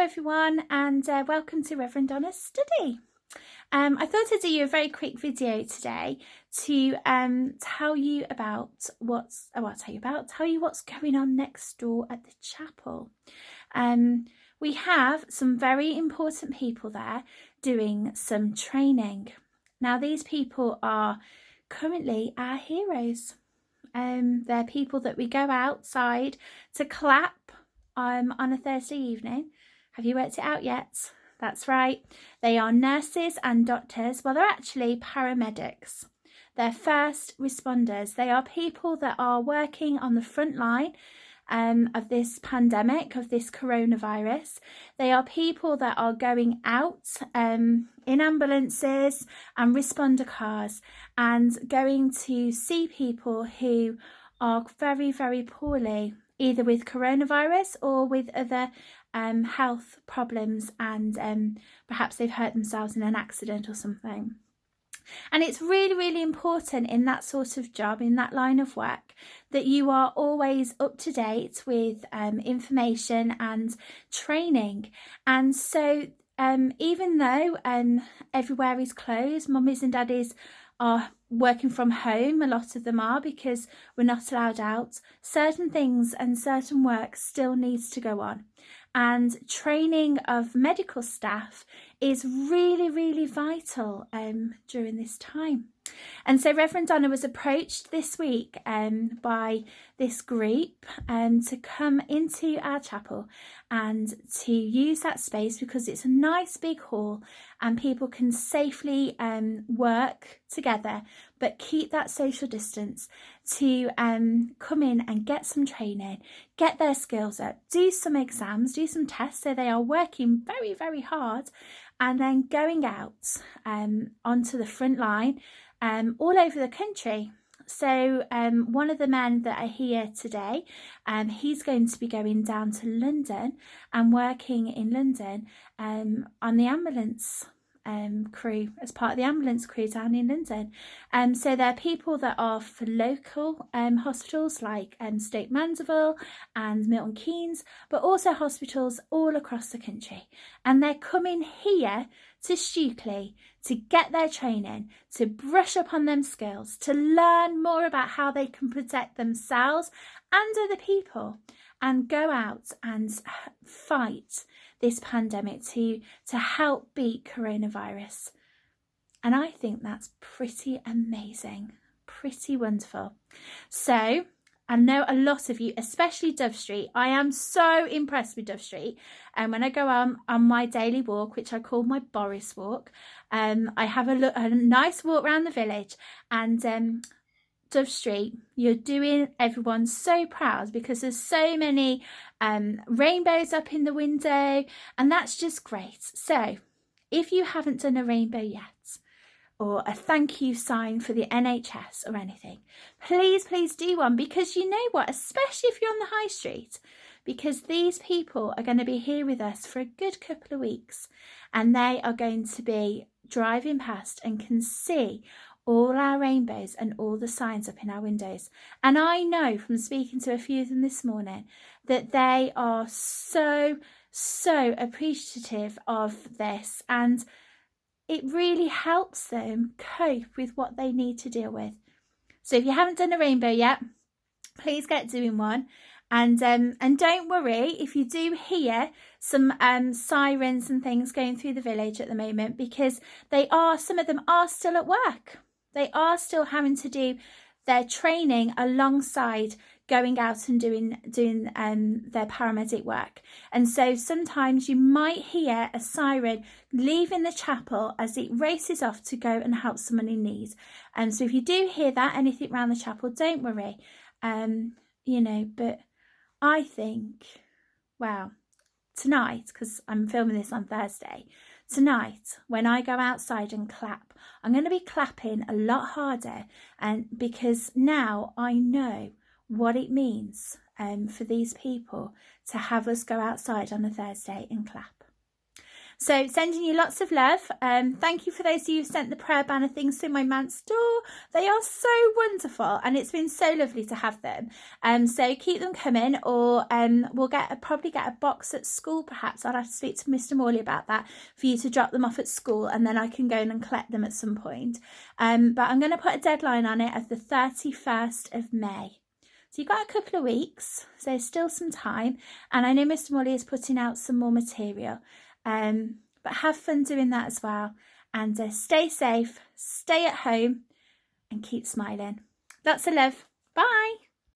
everyone, and welcome to Rev Donna's study. I thought I'd do you a very quick video today to tell you what's going on next door at the chapel. We have some very important people there doing some training. Now, these people are currently our heroes. They're people that we go outside to clap on a Thursday evening. Have you worked it out yet? That's right. They are nurses and doctors. Well, they're actually paramedics. They're first responders. They are people that are working on the front line of this pandemic, of this coronavirus. They are people that are going out in ambulances and responder cars and going to see people who are very, very poorly, either with coronavirus or with other health problems, and perhaps they've hurt themselves in an accident or something. And it's really, really important in that sort of job, in that line of work, that you are always up to date with information and training. And so even though everywhere is closed, mummies and daddies are working from home, a lot of them are, because we're not allowed out, certain things and certain work still needs to go on. And training of medical staff is really, really vital during this time. And so Rev Donna was approached this week by this group to come into our chapel and to use that space, because it's a nice big hall and people can safely work together but keep that social distance, to come in and get some training, get their skills up, do some exams, do some tests. So they are working very, very hard, and then going out onto the front line all over the country. So one of the men that are here today, he's going to be going down to London and working in London on the ambulance crew, as part of the ambulance crew down in London. So they're people that are for local hospitals like Stoke Mandeville and Milton Keynes, but also hospitals all across the country. And they're coming here to Stukely to get their training, to brush up on them skills, to learn more about how they can protect themselves and other people, and go out and fight this pandemic to help beat coronavirus. And I think that's pretty amazing, pretty wonderful. So I know a lot of you, especially Dove Street. I am so impressed with Dove Street. And when I go on my daily walk, which I call my Boris walk, I have a nice walk around the village, and Dove Street, you're doing everyone so proud, because there's so many rainbows up in the window, and that's just great. So if you haven't done a rainbow yet, or a thank you sign for the NHS or anything, please do one, because you know what, especially if you're on the high street, because these people are going to be here with us for a good couple of weeks, and they are going to be driving past and can see all our rainbows and all the signs up in our windows. And I know from speaking to a few of them this morning that they are so appreciative of this, and it really helps them cope with what they need to deal with. So if you haven't done a rainbow yet, please get doing one. And don't worry if you do hear some sirens and things going through the village at the moment, because some of them are still at work. They are still having to do their training alongside going out and doing their paramedic work. And so sometimes you might hear a siren leaving the chapel as it races off to go and help someone in need. And so if you do hear that, anything around the chapel, don't worry. But I think, wow, tonight, because I'm filming this on Thursday, tonight, when I go outside and clap, I'm going to be clapping a lot harder, and because now I know what it means for these people to have us go outside on a Thursday and clap. So sending you lots of love. Thank you for those of you who've sent the prayer banner things through my man's store. They are so wonderful, and it's been so lovely to have them. So keep them coming, or we'll probably get a box at school perhaps. I'll have to speak to Mr. Morley about that for you to drop them off at school, and then I can go in and collect them at some point. But I'm going to put a deadline on it of the 31st of May. So you've got a couple of weeks, so still some time. And I know Mr. Morley is putting out some more material. But have fun doing that as well. And stay safe, stay at home, and keep smiling. Lots of love. Bye.